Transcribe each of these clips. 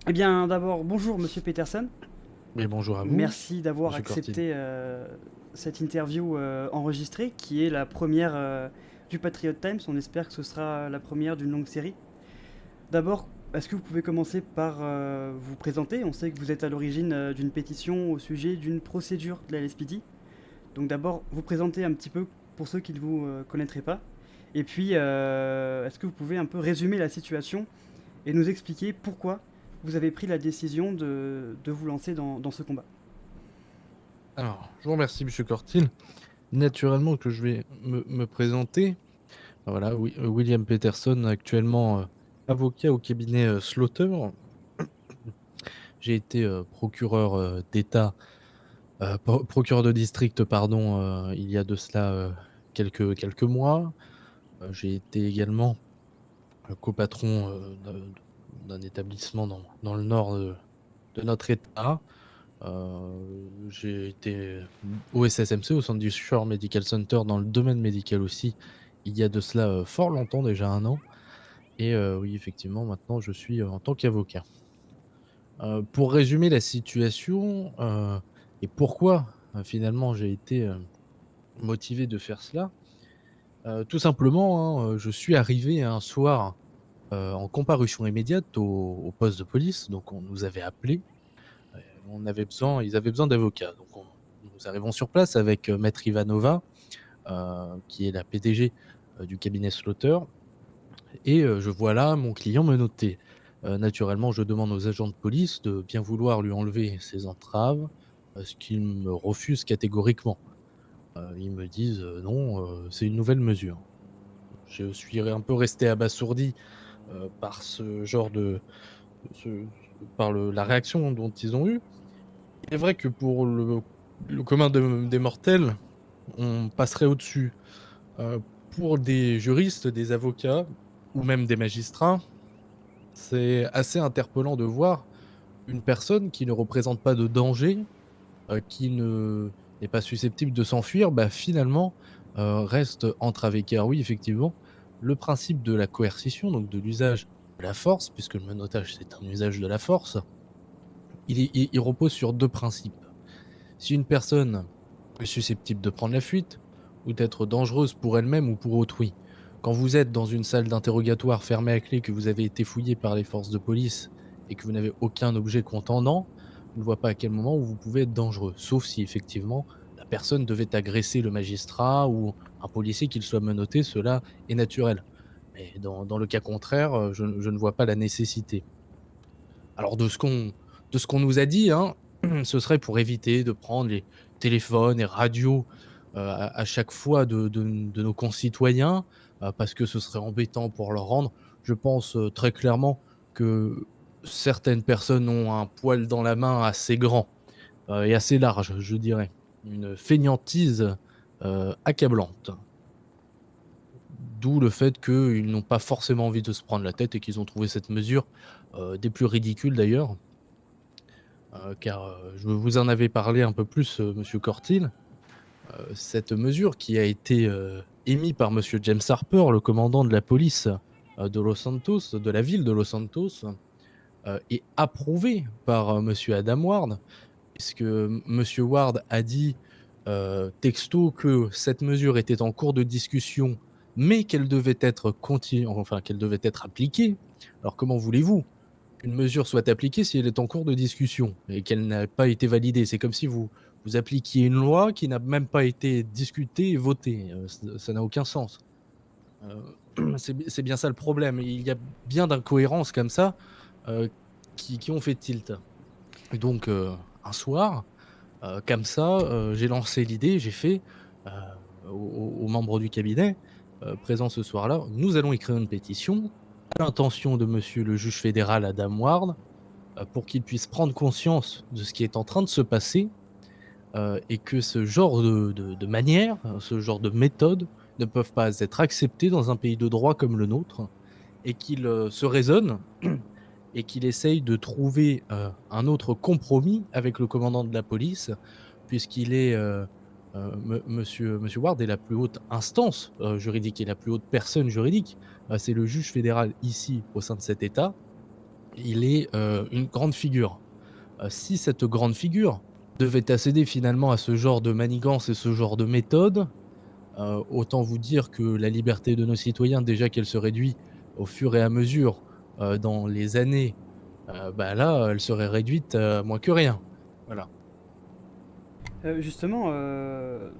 Eh bien, d'abord, bonjour Monsieur Peterson. Mais bonjour à vous, Merci d'avoir Monsieur Cortil. accepté cette interview enregistrée, qui est la première du Patriot Times. On espère que ce sera la première d'une longue série. D'abord, est-ce que vous pouvez commencer par vous présenter? On sait que vous êtes à l'origine d'une pétition au sujet d'une procédure de la LSPD. Donc d'abord, vous présenter un petit peu pour ceux qui ne vous connaîtraient pas. Et puis, est-ce que vous pouvez un peu résumer la situation et nous expliquer pourquoi vous avez pris la décision de vous lancer dans ce combat? Alors, je vous remercie, Monsieur Cortil. Naturellement que je vais me présenter. Voilà, oui, William Peterson, actuellement avocat au cabinet Slaughter. J'ai été procureur d'État, procureur de district, pardon, il y a de cela quelques mois. J'ai été également copatron d'un établissement dans le nord de notre État. J'ai été au SSMC, au Sandy Shore Medical Center, dans le domaine médical aussi, il y a de cela fort longtemps, déjà 1 an. Et oui, effectivement, maintenant, je suis en tant qu'avocat. Pour résumer la situation et pourquoi finalement j'ai été motivé de faire cela, tout simplement, hein, je suis arrivé un soir en comparution immédiate au poste de police, donc on nous avait appelés. On avait besoin Ils avaient besoin d'avocats. Donc nous arrivons sur place avec, maître Ivanova, qui est la PDG, du cabinet Slaughter et je vois là mon client me noter. Naturellement, je demande aux agents de police de bien vouloir lui enlever ses entraves, ce qu'ils me refusent catégoriquement. Ils me disent: «Non, c'est une nouvelle mesure». Je suis un peu resté abasourdi, par ce genre de ce par la réaction dont ils ont eu. Il est vrai que pour le commun des mortels, on passerait au-dessus. Pour des juristes, des avocats ou même des magistrats, c'est assez interpellant de voir une personne qui ne représente pas de danger, qui ne n'est pas susceptible de s'enfuir, bah, finalement, reste entravée. Car oui, effectivement, le principe de la coercition, donc de l'usage de la force, puisque le menottage, c'est un usage de la force, il repose sur 2 principes. Si une personne est susceptible de prendre la fuite ou d'être dangereuse pour elle-même ou pour autrui. Quand vous êtes dans une salle d'interrogatoire fermée à clé, que vous avez été fouillé par les forces de police et que vous n'avez aucun objet contendant, je ne vois pas à quel moment où vous pouvez être dangereux. Sauf si effectivement la personne devait agresser le magistrat ou un policier, qu'il soit menotté, cela est naturel. Mais dans le cas contraire, je ne vois pas la nécessité. Alors de ce qu'on nous a dit, hein, ce serait pour éviter de prendre les téléphones et radios, à chaque fois de nos concitoyens, parce que ce serait embêtant pour leur rendre. Je pense, très clairement que certaines personnes ont un poil dans la main assez grand, et assez large, je dirais. Une fainéantise, accablante. D'où le fait qu'ils n'ont pas forcément envie de se prendre la tête et qu'ils ont trouvé cette mesure, des plus ridicules d'ailleurs. Car, je vous en avais parlé un peu plus, monsieur Cortil. Cette mesure qui a été, émis par monsieur James Harper, le commandant de la police, de Los Santos, de la ville de Los Santos, et approuvée par, monsieur Adam Ward, puisque monsieur Ward a dit, texto que cette mesure était en cours de discussion, mais qu'elle devait être qu'elle devait être appliquée. Alors comment voulez-vous qu'une mesure soit appliquée si elle est en cours de discussion et qu'elle n'a pas été validée? C'est comme si vous appliquiez une loi qui n'a même pas été discutée et votée, ça n'a aucun sens. C'est bien ça le problème. Il y a bien d'incohérences comme ça, heu, qui ont fait tilt. Et donc un soir, comme ça, j'ai lancé l'idée, j'ai fait, heu, aux membres du cabinet, présents ce soir-là: «Nous allons écrire une pétition à l'intention de monsieur le juge fédéral Adam Ward, pour qu'il puisse prendre conscience de ce qui est en train de se passer, et que ce genre de manière, ce genre de méthode ne peuvent pas être acceptées dans un pays de droit comme le nôtre et qu'il, se raisonne et qu'il essaye de trouver, un autre compromis avec le commandant de la police puisqu'il est, monsieur Ward est la plus haute instance, juridique et la plus haute personne juridique. C'est le juge fédéral ici au sein de cet État il est une grande figure. Si cette grande figure devait accéder finalement à ce genre de manigance et ce genre de méthode, autant vous dire que la liberté de nos citoyens, déjà qu'elle se réduit au fur et à mesure, dans les années, bah, là, elle serait réduite à moins que rien. Voilà. Justement,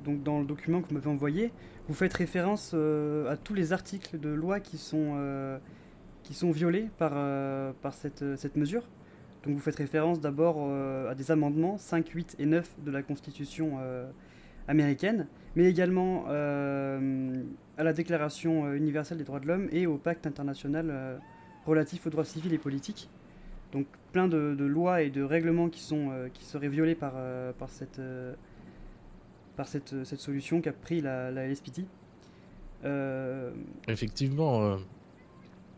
donc dans le document que vous m'avez envoyé, vous faites référence à tous les articles de loi qui sont violés par cette mesure. Donc vous faites référence d'abord à des amendements 5, 8 et 9 de la Constitution américaine, mais également à la Déclaration universelle des droits de l'homme et au pacte international relatif aux droits civils et politiques. Donc plein de lois et de règlements qui seraient violés par cette solution qu'a pris la LSPD. Euh, Effectivement,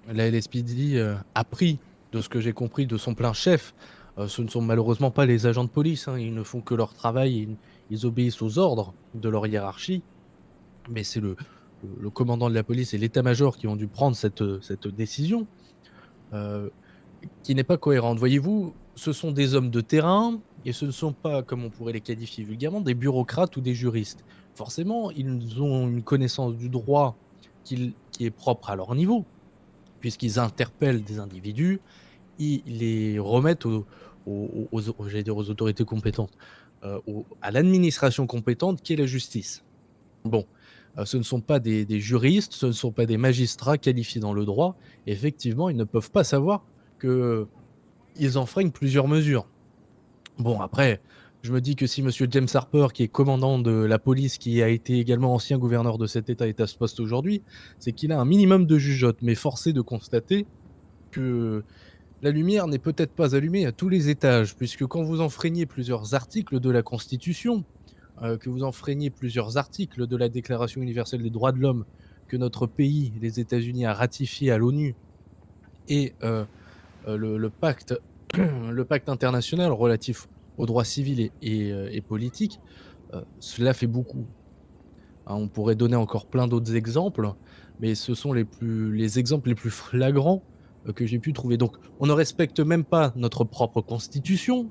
la LSPD, a pris, de ce que j'ai compris, de son plein chef. Ce ne sont malheureusement pas les agents de police, hein, ils ne font que leur travail, ils obéissent aux ordres de leur hiérarchie, mais c'est le commandant de la police et l'état-major qui ont dû prendre cette décision, heu, qui n'est pas cohérente. Voyez-vous, ce sont des hommes de terrain et ce ne sont pas, comme on pourrait les qualifier vulgairement, des bureaucrates ou des juristes. Forcément, ils ont une connaissance du droit qui est propre à leur niveau, puisqu'ils interpellent des individus, ils les remettent j'allais dire aux autorités compétentes, à l'administration compétente qui est la justice. Bon, ce ne sont pas des juristes, ce ne sont pas des magistrats qualifiés dans le droit. Effectivement, ils ne peuvent pas savoir qu'ils enfreignent plusieurs mesures. Bon, après, je me dis que si monsieur James Harper, qui est commandant de la police, qui a été également ancien gouverneur de cet État, est à ce poste aujourd'hui, c'est qu'il a un minimum de jugeote. Mais force est de constater que la lumière n'est peut-être pas allumée à tous les étages, puisque quand vous enfreignez plusieurs articles de la Constitution, que vous enfreignez plusieurs articles de la Déclaration universelle des droits de l'homme que notre pays, les États-Unis, a ratifié à l'ONU, et le pacte, le pacte international relatif aux droits civils et politiques, cela fait beaucoup, hein. On pourrait donner encore plein d'autres exemples, mais ce sont les exemples les plus flagrants que j'ai pu trouver. Donc, on ne respecte même pas notre propre constitution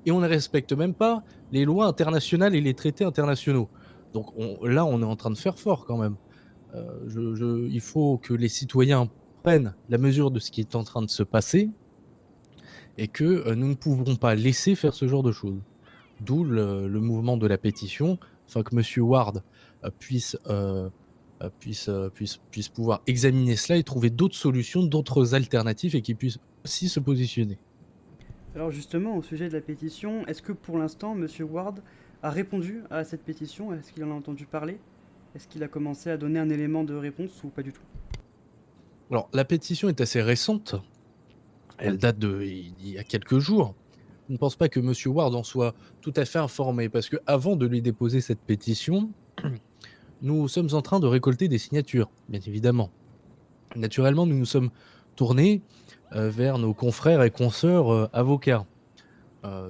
et on ne respecte même pas les lois internationales et les traités internationaux. Donc, là, on est en train de faire fort quand même. Il faut que les citoyens prennent la mesure de ce qui est en train de se passer et que nous ne pouvons pas laisser faire ce genre de choses. D'où le mouvement de la pétition, afin que Monsieur Ward puisse pouvoir examiner cela et trouver d'autres solutions, d'autres alternatives et qu'il puisse aussi se positionner. alors justement, au sujet de la pétition, est-ce que pour l'instant, Monsieur Ward a répondu à cette pétition? Est-ce qu'il en a entendu parler? Est-ce qu'il a commencé à donner un élément de réponse ou pas du tout? Alors, la pétition est assez récente. Elle date il y a quelques jours. Je ne pense pas que Monsieur Ward en soit tout à fait informé, parce que avant de lui déposer cette pétition, nous sommes en train de récolter des signatures, bien évidemment. Naturellement, nous nous sommes tournés vers nos confrères et consoeurs avocats.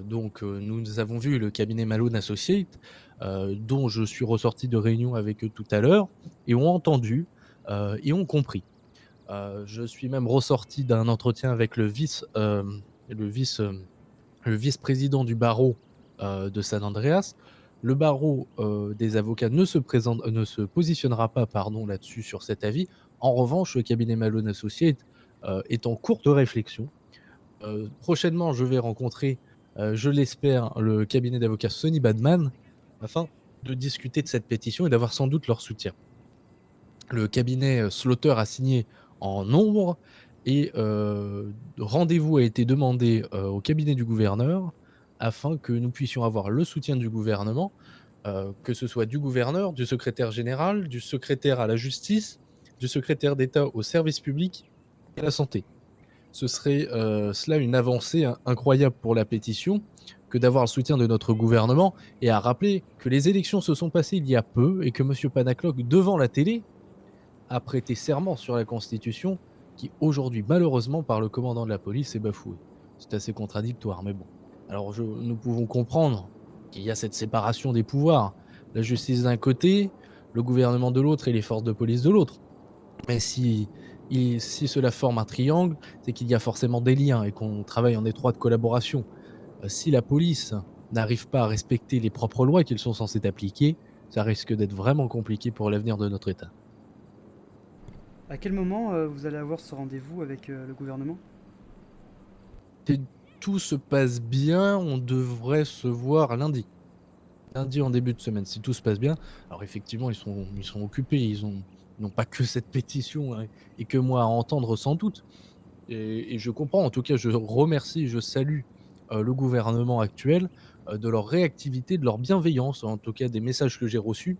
Donc, nous avons vu le cabinet Malone Associates, dont je suis ressorti de réunion avec eux tout à l'heure, et ont entendu et ont compris. Je suis même ressorti d'un entretien avec le vice, le vice-président du barreau de San Andreas. Le barreau des avocats ne se positionnera pas, pardon, là-dessus sur cet avis. En revanche, le cabinet Malone Associates est en cours de réflexion. Prochainement, je vais rencontrer, je l'espère, le cabinet d'avocats Sony Badman afin de discuter de cette pétition et d'avoir sans doute leur soutien. Le cabinet Slaughter a signé en nombre et rendez-vous a été demandé au cabinet du gouverneur afin que nous puissions avoir le soutien du gouvernement, que ce soit du gouverneur, du secrétaire général, du secrétaire à la justice, du secrétaire d'État au service public et à la santé. Ce serait cela une avancée incroyable pour la pétition que d'avoir le soutien de notre gouvernement, et à rappeler que les élections se sont passées il y a peu et que M. Panacloc, devant la télé, a prêté serment sur la Constitution qui aujourd'hui, malheureusement, par le commandant de la police, est bafouée. C'est assez contradictoire, mais bon. Alors nous pouvons comprendre qu'il y a cette séparation des pouvoirs. La justice d'un côté, le gouvernement de l'autre et les forces de police de l'autre. Mais si Si cela forme un triangle, c'est qu'il y a forcément des liens et qu'on travaille en étroite collaboration. Si la police n'arrive pas à respecter les propres lois qu'ils sont censés appliquer, ça risque d'être vraiment compliqué pour l'avenir de notre État. À quel moment vous allez avoir ce rendez-vous avec le gouvernement? Si tout se passe bien, on devrait se voir lundi. Lundi en début de semaine, si tout se passe bien. Alors effectivement, ils sont occupés, ils n'ont pas que cette pétition, hein, et que moi à entendre sans doute. Et je comprends, en tout cas, je remercie, je salue le gouvernement actuel de leur réactivité, de leur bienveillance, en tout cas des messages que j'ai reçus.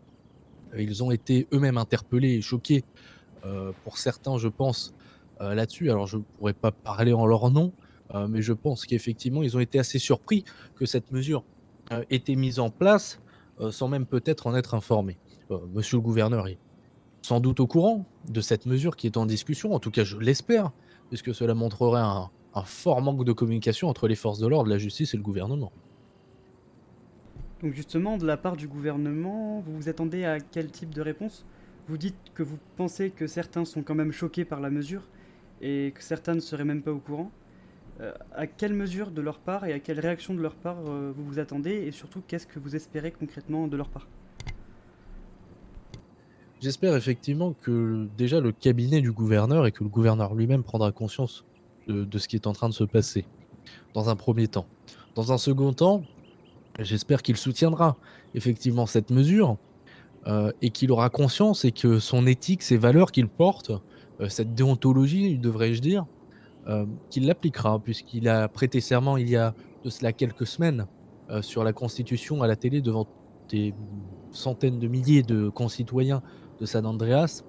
Ils ont été eux-mêmes interpellés et choqués, pour certains, je pense, là-dessus. Alors je ne pourrais pas parler en leur nom, mais je pense qu'effectivement, ils ont été assez surpris que cette mesure ait été mise en place, sans même peut-être en être informés. Monsieur le gouverneur est sans doute au courant de cette mesure qui est en discussion, en tout cas je l'espère, puisque cela montrerait un fort manque de communication entre les forces de l'ordre, la justice et le gouvernement. Donc justement, de la part du gouvernement, vous vous attendez à quel type de réponse? Vous dites que vous pensez que certains sont quand même choqués par la mesure et que certains ne seraient même pas au courant. À quelle mesure de leur part et à quelle réaction de leur part vous vous attendez et surtout qu'est-ce que vous espérez concrètement de leur part? J'espère effectivement que déjà le cabinet du gouverneur et que le gouverneur lui-même prendra conscience de ce qui est en train de se passer, dans un premier temps. Dans un second temps, j'espère qu'il soutiendra effectivement cette mesure, et qu'il aura conscience et que son éthique, ses valeurs qu'il porte, cette déontologie, devrais-je dire, qu'il l'appliquera puisqu'il a prêté serment il y a de cela quelques semaines, sur la Constitution à la télé devant des centaines de milliers de concitoyens de San Andreas.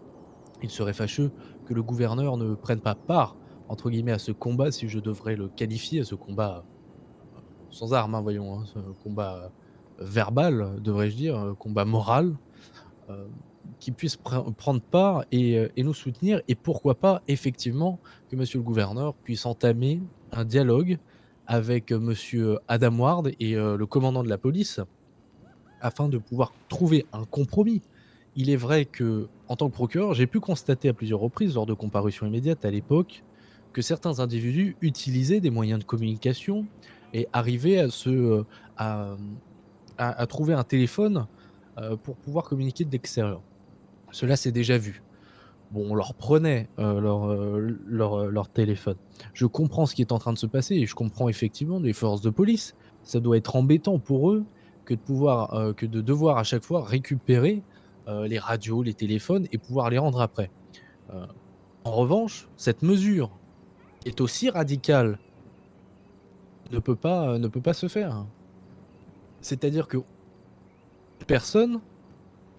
Il serait fâcheux que le gouverneur ne prenne pas part, entre guillemets, «à ce combat», si je devrais le qualifier, à ce combat, sans armes, hein, voyons, hein, ce combat, verbal, devrais-je dire, combat moral, heu, qui puisse prendre part et nous soutenir et pourquoi pas, effectivement, que monsieur le gouverneur puisse entamer un dialogue avec, monsieur Adam Ward et le commandant de la police afin de pouvoir trouver un compromis. Il est vrai que, en tant que procureur, j'ai pu constater à plusieurs reprises lors de comparutions immédiates à l'époque, que certains individus utilisaient des moyens de communication et arrivaient à, mmh, à trouver un téléphone, pour pouvoir communiquer de l'extérieur. Cela s'est déjà vu. Bon, on leur prenait, leur téléphone. Je comprends ce qui est en train de se passer et je comprends effectivement les forces de police. Ça doit être embêtant pour eux que de devoir à chaque fois récupérer, les radios, les téléphones et pouvoir les rendre après. Heu, En revanche, cette mesure est aussi radicale, ne peut pas se faire. C'est-à-dire que personne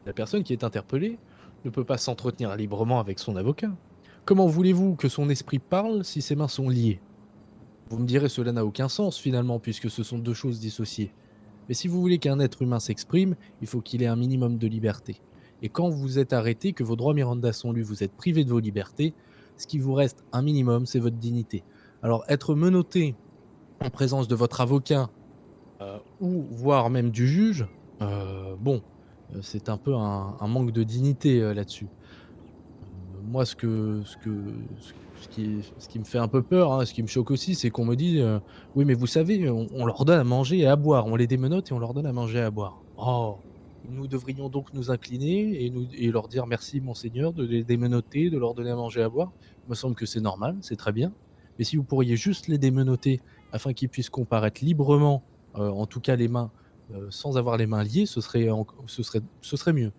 la personne qui est interpellée ne peut pas s'entretenir librement avec son avocat. Comment voulez-vous que son esprit parle si ses mains sont liées? Vous me direz cela n'a aucun sens finalement puisque ce sont 2 choses dissociées. Mais si vous voulez qu'un être humain s'exprime, il faut qu'il ait un minimum de liberté. Et quand vous êtes arrêté, que vos droits Miranda sont lus, vous êtes privé de vos libertés, ce qui vous reste un minimum, c'est votre dignité. Alors être menotté en présence de votre avocat, ou voire même du juge, bon, c'est un peu un manque de dignité, là-dessus. Moi, ce qui me fait un peu peur, hein, ce qui me choque aussi, c'est qu'on me dit, «Oui, mais vous savez, on leur donne à manger et à boire. On les démenote et on leur donne à manger et à boire». Oh! Nous devrions donc nous incliner et leur dire: «Merci monseigneur de les démenoter, de leur donner à manger et à boire». Il me semble que c'est normal, c'est très bien. Mais si vous pourriez juste les démenoter afin qu'ils puissent comparaître librement, en tout cas les mains, sans avoir les mains liées, ce serait mieux.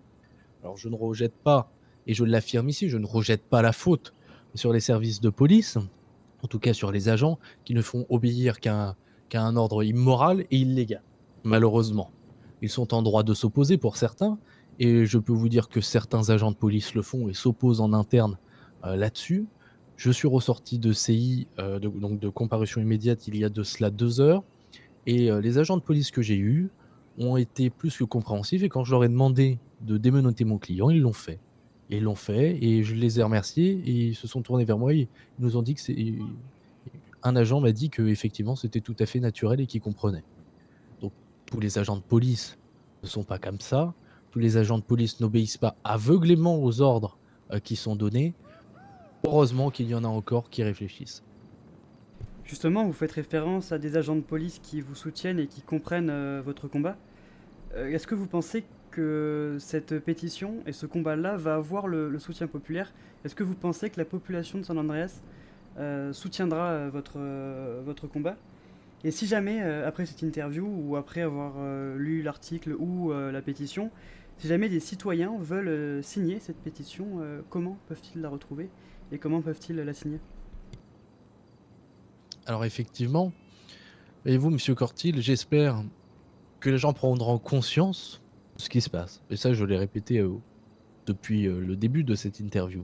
Alors je ne rejette pas, et je l'affirme ici, je ne rejette pas la faute sur les services de police, en tout cas sur les agents qui ne font obéir qu'à un ordre immoral et illégal, malheureusement. Ils sont en droit de s'opposer pour certains et je peux vous dire que certains agents de police le font et s'opposent en interne, là-dessus. Je suis ressorti de CI, donc de comparution immédiate il y a de cela 2 heures et les agents de police que j'ai eus ont été plus que compréhensifs et quand je leur ai demandé de démenotter mon client, ils l'ont fait. Et ils l'ont fait et je les ai remerciés et ils se sont tournés vers moi et ils nous ont dit que c'est un agent m'a dit qu'effectivement c'était tout à fait naturel et qu'il comprenait. Donc tous les agents de police ne sont pas comme ça, tous les agents de police n'obéissent pas aveuglément aux ordres, qui sont donnés. Heureusement qu'il y en a encore qui réfléchissent. Justement, vous faites référence à des agents de police qui vous soutiennent et qui comprennent votre combat. Est-ce que vous pensez que cette pétition et ce combat-là va avoir le soutien populaire? Est-ce que vous pensez que la population de San Andreas soutiendra votre combat? Et si jamais, après cette interview ou après avoir lu l'article ou la pétition, si jamais des citoyens veulent signer cette pétition, comment peuvent-ils la retrouver et comment peuvent-ils la signer? Alors effectivement, et vous, Monsieur Cortil, j'espère que les gens prendront conscience de ce qui se passe. Et ça, je l'ai répété depuis le début de cette interview.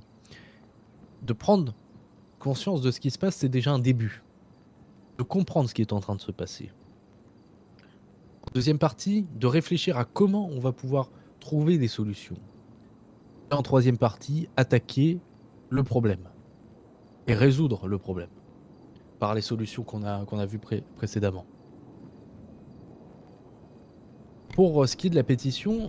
De prendre conscience de ce qui se passe, c'est déjà un début. De comprendre ce qui est en train de se passer. En deuxième partie, de réfléchir à comment on va pouvoir trouver des solutions. Et en troisième partie, attaquer le problème et résoudre le problème par les solutions qu'on a vues précédemment. Pour ce qui est de la pétition,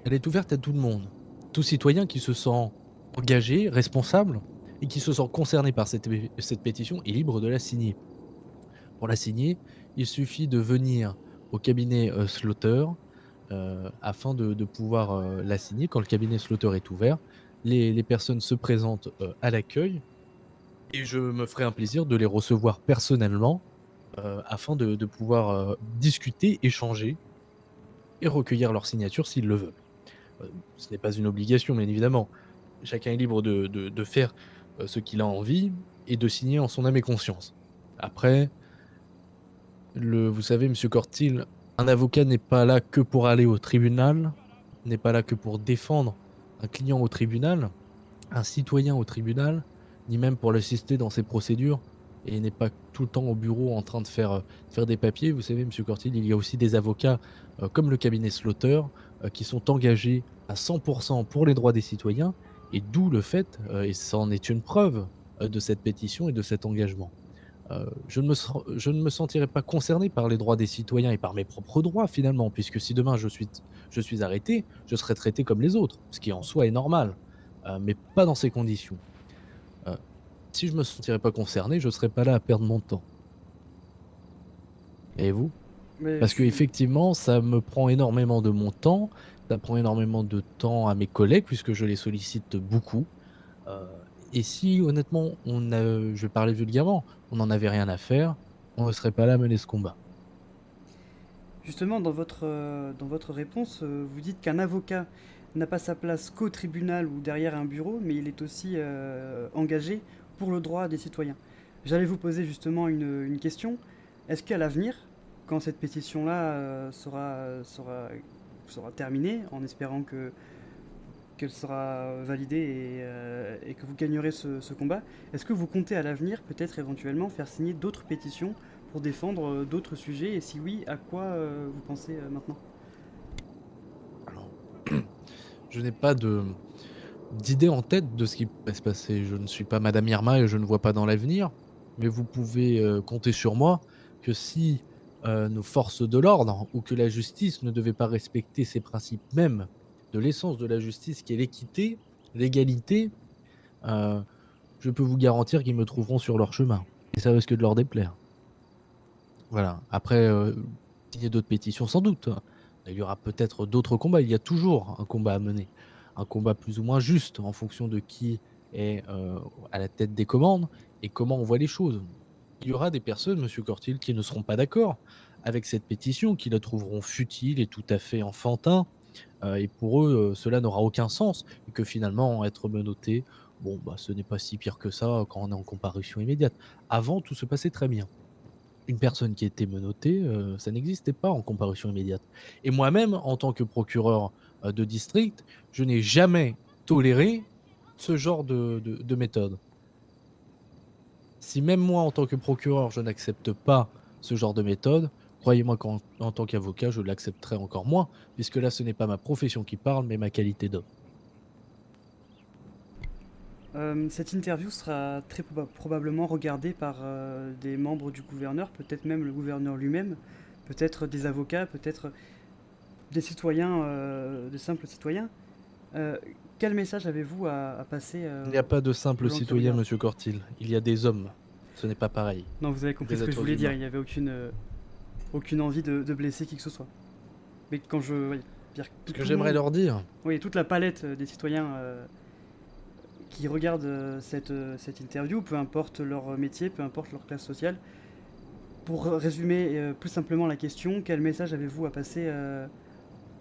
elle est ouverte à tout le monde. Tout citoyen qui se sent engagé, responsable et qui se sent concerné par cette pétition est libre de la signer. Pour la signer, il suffit de venir au cabinet Slaughter afin de pouvoir la signer. Quand le cabinet Slaughter est ouvert, les personnes se présentent à l'accueil et je me ferai un plaisir de les recevoir personnellement afin de pouvoir discuter, échanger et recueillir leur signature s'ils le veulent. Ce n'est pas une obligation, bien évidemment. Chacun est libre de faire ce qu'il a envie et de signer en son âme et conscience. Après, vous savez, Monsieur Cortil, un avocat n'est pas là que pour aller au tribunal, n'est pas là que pour défendre un client au tribunal, un citoyen au tribunal, ni même pour l'assister dans ses procédures, et n'est pas tout le temps au bureau en train de faire des papiers. Vous savez, Monsieur Cortil, il y a aussi des avocats comme le cabinet Slaughter qui sont engagés à 100% pour les droits des citoyens, et d'où le fait, et ça en est une preuve, de cette pétition et de cet engagement. Je ne me sentirais pas concerné par les droits des citoyens et par mes propres droits finalement, puisque si demain je suis arrêté, je serai traité comme les autres, ce qui en soi est normal, mais pas dans ces conditions. Heu, Si je me sentirais pas concerné, je serais pas là à perdre mon temps. Et vous? Mais je Parce suis... qu'effectivement, ça me prend énormément de mon temps, ça prend énormément de temps à mes collègues puisque je les sollicite beaucoup, heu et si honnêtement je vais parler vulgairement, on n'en avait rien à faire, on ne serait pas là à mener ce combat. Justement, dans votre réponse, vous dites qu'un avocat n'a pas sa place qu'au tribunal ou derrière un bureau, mais il est aussi engagé pour le droit des citoyens. J'allais vous poser justement une question. Est-ce qu'à l'avenir, quand cette pétition-là sera terminée, en espérant qu'elle sera validée et que vous gagnerez ce combat, est-ce que vous comptez à l'avenir peut-être éventuellement faire signer d'autres pétitions pour défendre d'autres sujets? Et si oui, à quoi vous pensez maintenant? Alors, je n'ai pas d'idée en tête de ce qui va se passer. Je ne suis pas Madame Irma et je ne vois pas dans l'avenir, mais vous pouvez, compter sur moi que si, nos forces de l'ordre ou que la justice ne devait pas respecter ces principes mêmes de l'essence de la justice qui est l'équité, l'égalité, heu, je peux vous garantir qu'ils me trouveront sur leur chemin et ça risque de leur déplaire. Voilà. Après, signer d'autres pétitions sans doute, hein. Il y aura peut-être d'autres combats. Il y a toujours un combat à mener. Un combat plus ou moins juste en fonction de qui est, à la tête des commandes et comment on voit les choses. Il y aura des personnes, Monsieur Cortil, qui ne seront pas d'accord avec cette pétition, qui la trouveront futile et tout à fait enfantin, et pour eux, cela n'aura aucun sens et que finalement être menotté, bon, bah, ce n'est pas si pire que ça quand on est en comparution immédiate. Avant, tout se passait très bien. Une personne qui était menottée, ça n'existait pas en comparution immédiate et moi-même, en tant que procureur, de district, je n'ai jamais toléré ce genre de méthode. Si même moi, en tant que procureur, je n'accepte pas ce genre de méthode, croyez-moi qu'en tant qu'avocat, je l'accepterai encore moins, puisque là, ce n'est pas ma profession qui parle, mais ma qualité d'homme. Cette interview sera probablement regardée par des membres du gouverneur, peut-être même le gouverneur lui-même, peut-être des avocats, peut-être des citoyens, des simples citoyens. Euh, quel message avez-vous à passer Il n'y a pas de simples aux gens qui citoyens, regardent? monsieur Cortil. Il y a des hommes. Ce n'est pas pareil. Non, vous avez compris Des ce que je êtres voulais dire, humains. il n'y avait aucune envie de blesser qui que ce soit. Mais quand je. Oui, c'est-à-dire que Ce que tout le j'aimerais monde. leur dire, Oui, toute la palette des citoyens qui regardent cette interview, peu importe leur métier, peu importe leur classe sociale. Pour résumer plus simplement la question, quel message avez-vous à passer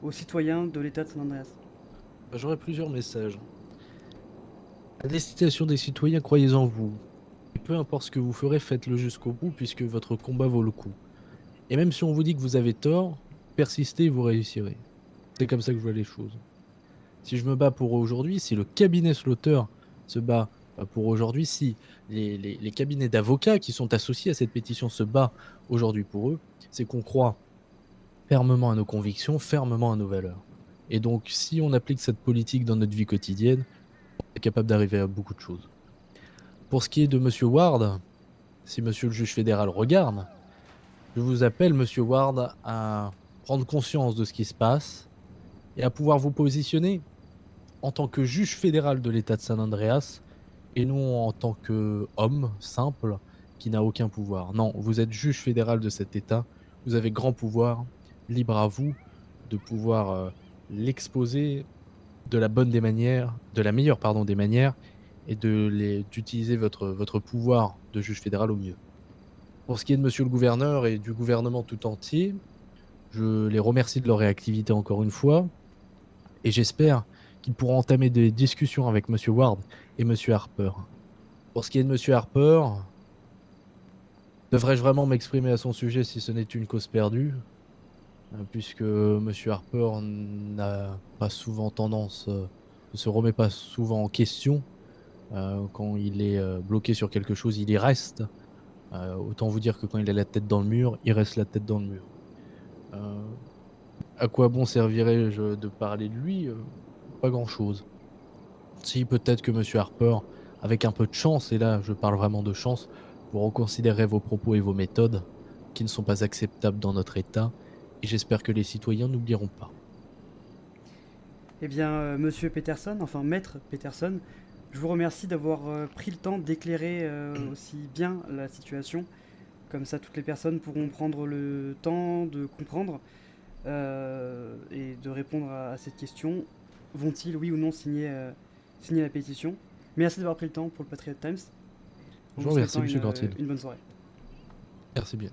aux citoyens de l'État de San Andreas? j'aurais plusieurs messages. À destination des citoyens, croyez en vous. Et peu importe ce que vous ferez, faites-le jusqu'au bout, puisque votre combat vaut le coup. Et même si on vous dit que vous avez tort, persistez et vous réussirez. C'est comme ça que je vois les choses. Si je me bats pour aujourd'hui, si le cabinet Slaughter se bat pour aujourd'hui, si les cabinets d'avocats qui sont associés à cette pétition se battent aujourd'hui pour eux, c'est qu'on croit fermement à nos convictions, fermement à nos valeurs. Et donc, si on applique cette politique dans notre vie quotidienne, on est capable d'arriver à beaucoup de choses. Pour ce qui est de Monsieur Ward, si Monsieur le juge fédéral regarde, je vous appelle, Monsieur Ward, à prendre conscience de ce qui se passe et à pouvoir vous positionner en tant que juge fédéral de l'État de San Andreas et non en tant qu'homme simple qui n'a aucun pouvoir. Non, vous êtes juge fédéral de cet État, vous avez grand pouvoir, libre à vous de pouvoir l'exposer de la bonne des manières, de la meilleure pardon des manières, et d'utiliser votre pouvoir de juge fédéral au mieux. Pour ce qui est de Monsieur le gouverneur et du gouvernement tout entier, je les remercie de leur réactivité encore une fois, et j'espère qu'ils pourront entamer des discussions avec Monsieur Ward et Monsieur Harper. Pour ce qui est de Monsieur Harper, devrais-je vraiment m'exprimer à son sujet si ce n'est une cause perdue, puisque Monsieur Harper n'a pas souvent tendance, ne se remet pas souvent en question. Quand il est bloqué sur quelque chose, il y reste. Autant vous dire que quand il a la tête dans le mur, il reste la tête dans le mur. Euh, à quoi bon servirais-je de parler de lui? Pas grand-chose. Si, peut-être que Monsieur Harper, avec un peu de chance, et là je parle vraiment de chance, vous reconsidérerez vos propos et vos méthodes, qui ne sont pas acceptables dans notre État, et j'espère que les citoyens n'oublieront pas. Eh bien, monsieur Peterson, enfin maître Peterson, je vous remercie d'avoir pris le temps d'éclairer aussi bien la situation. Comme ça, toutes les personnes pourront prendre le temps de comprendre et de répondre à cette question. Vont-ils, oui ou non, signer la pétition? Merci d'avoir pris le temps pour le Patriot Times, en Je vous vous remercie, souhaitant Monsieur Cortil. une bonne soirée. Merci bien.